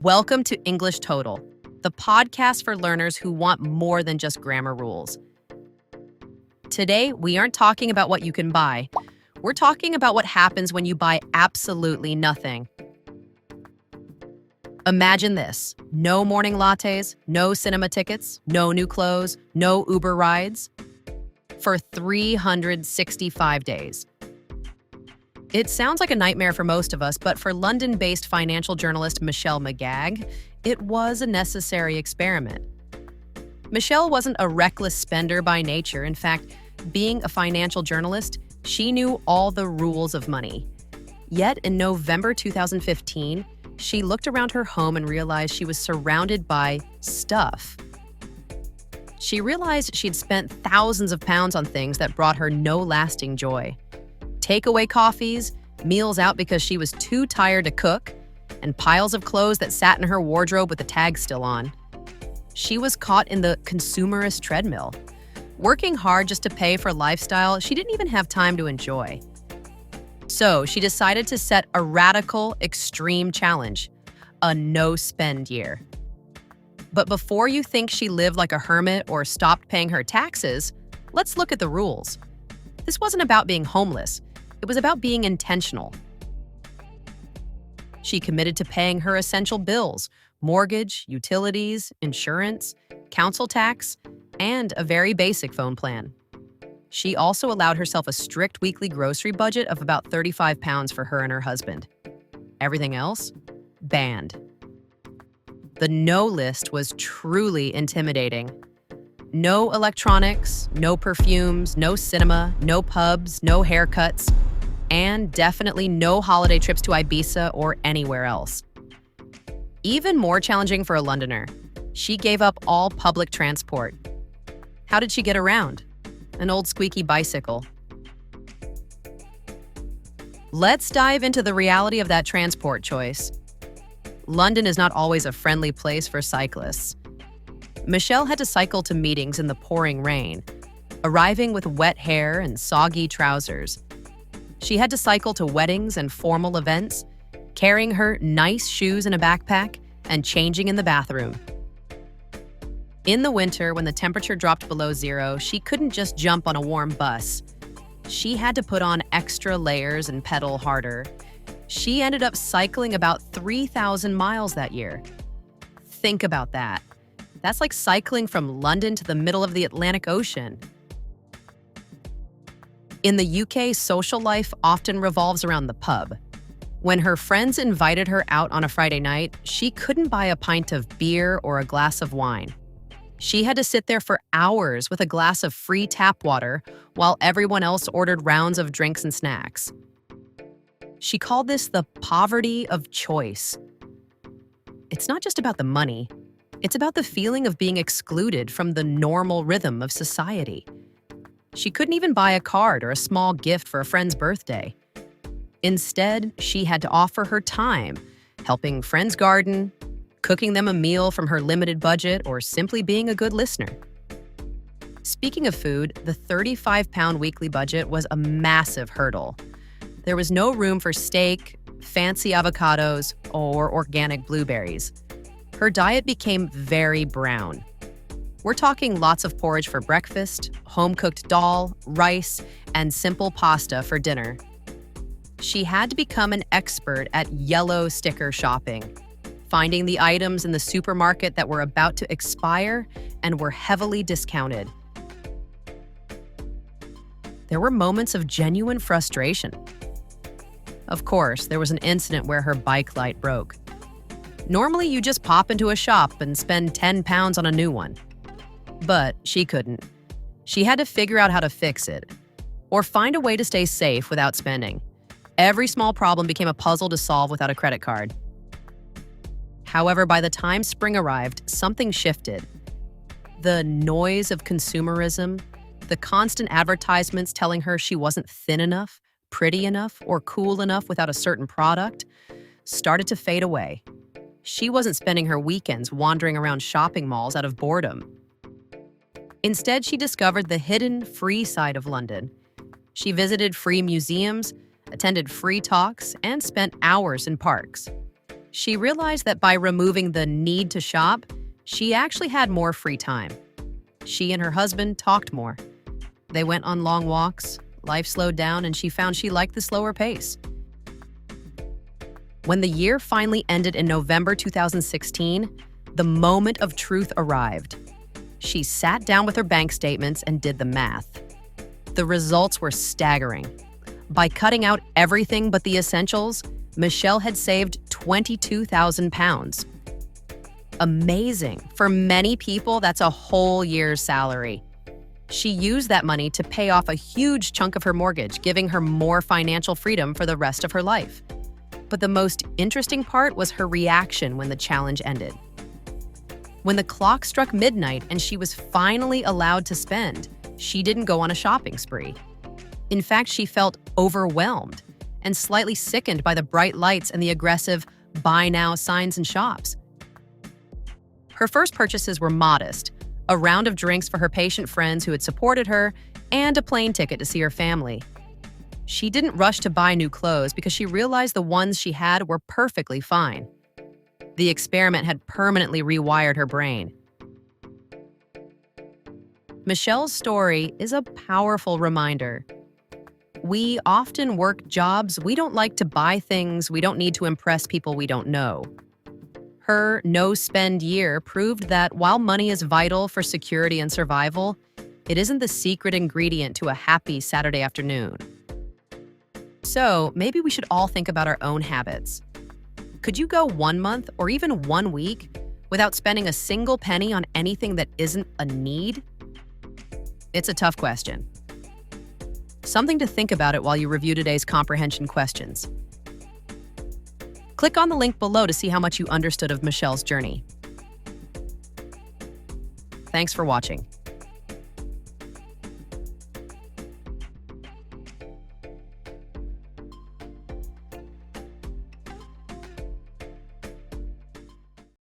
Welcome to English Total, the podcast for learners who want more than just grammar rules. Today, we aren't talking about what you can buy. We're talking about what happens when you buy absolutely nothing. Imagine this: no morning lattes, no cinema tickets, no new clothes, no Uber rides for 365 days. It sounds like a nightmare for most of us, but for London-based financial journalist Michelle McGagh, it was a necessary experiment. Michelle wasn't a reckless spender by nature. In fact, being a financial journalist, she knew all the rules of money. Yet in November 2015, she looked around her home and realized she was surrounded by stuff. She realized she'd spent thousands of pounds on things that brought her no lasting joy. Takeaway coffees, meals out because she was too tired to cook, and piles of clothes that sat in her wardrobe with the tag still on. She was caught in the consumerist treadmill. Working hard just to pay for lifestyle she didn't even have time to enjoy. So she decided to set a radical, extreme challenge: a no-spend year. But before you think she lived like a hermit or stopped paying her taxes, let's look at the rules. This wasn't about being homeless. It was about being intentional. She committed to paying her essential bills: mortgage, utilities, insurance, council tax, and a very basic phone plan. She also allowed herself a strict weekly grocery budget of about £35 for her and her husband. Everything else? Banned. The no list was truly intimidating. No electronics, no perfumes, no cinema, no pubs, no haircuts, and definitely no holiday trips to Ibiza or anywhere else. Even more challenging for a Londoner, she gave up all public transport. How did she get around? An old squeaky bicycle. Let's dive into the reality of that transport choice. London is not always a friendly place for cyclists. Michelle had to cycle to meetings in the pouring rain, arriving with wet hair and soggy trousers. She had to cycle to weddings and formal events, carrying her nice shoes in a backpack and changing in the bathroom. In the winter, when the temperature dropped below zero, she couldn't just jump on a warm bus. She had to put on extra layers and pedal harder. She ended up cycling about 3,000 miles that year. Think about that. That's like cycling from London to the middle of the Atlantic Ocean. In the UK, social life often revolves around the pub. When her friends invited her out on a Friday night, she couldn't buy a pint of beer or a glass of wine. She had to sit there for hours with a glass of free tap water while everyone else ordered rounds of drinks and snacks. She called this the poverty of choice. It's not just about the money. It's about the feeling of being excluded from the normal rhythm of society. She couldn't even buy a card or a small gift for a friend's birthday. Instead, she had to offer her time, helping friends garden, cooking them a meal from her limited budget, or simply being a good listener. Speaking of food, the £35 weekly budget was a massive hurdle. There was no room for steak, fancy avocados, or organic blueberries. Her diet became very brown. We're talking lots of porridge for breakfast, home-cooked dal, rice, and simple pasta for dinner. She had to become an expert at yellow sticker shopping, finding the items in the supermarket that were about to expire and were heavily discounted. There were moments of genuine frustration. Of course, there was an incident where her bike light broke. Normally, you just pop into a shop and spend £10 on a new one. But she couldn't. She had to figure out how to fix it, or find a way to stay safe without spending. Every small problem became a puzzle to solve without a credit card. However, by the time spring arrived, something shifted. The noise of consumerism, the constant advertisements telling her she wasn't thin enough, pretty enough, or cool enough without a certain product, started to fade away. She wasn't spending her weekends wandering around shopping malls out of boredom. Instead, she discovered the hidden, free side of London. She visited free museums, attended free talks, and spent hours in parks. She realized that by removing the need to shop, she actually had more free time. She and her husband talked more. They went on long walks, life slowed down, and she found she liked the slower pace. When the year finally ended in November 2016, the moment of truth arrived. She sat down with her bank statements and did the math. The results were staggering. By cutting out everything but the essentials, Michelle had saved 22,000 pounds. Amazing. For many people, that's a whole year's salary. She used that money to pay off a huge chunk of her mortgage, giving her more financial freedom for the rest of her life. But the most interesting part was her reaction when the challenge ended. When the clock struck midnight and she was finally allowed to spend, she didn't go on a shopping spree. In fact, she felt overwhelmed and slightly sickened by the bright lights and the aggressive buy now signs in shops. Her first purchases were modest: a round of drinks for her patient friends who had supported her, and a plane ticket to see her family. She didn't rush to buy new clothes because she realized the ones she had were perfectly fine. The experiment had permanently rewired her brain. Michelle's story is a powerful reminder. We often work jobs we don't like to buy things we don't need to impress people we don't know. Her no-spend year proved that while money is vital for security and survival, it isn't the secret ingredient to a happy Saturday afternoon. So maybe we should all think about our own habits. Could you go 1 month or even 1 week without spending a single penny on anything that isn't a need? It's a tough question. Something to think about it while you review today's comprehension questions. Click on the link below to see how much you understood of Michelle's journey. Thanks for watching.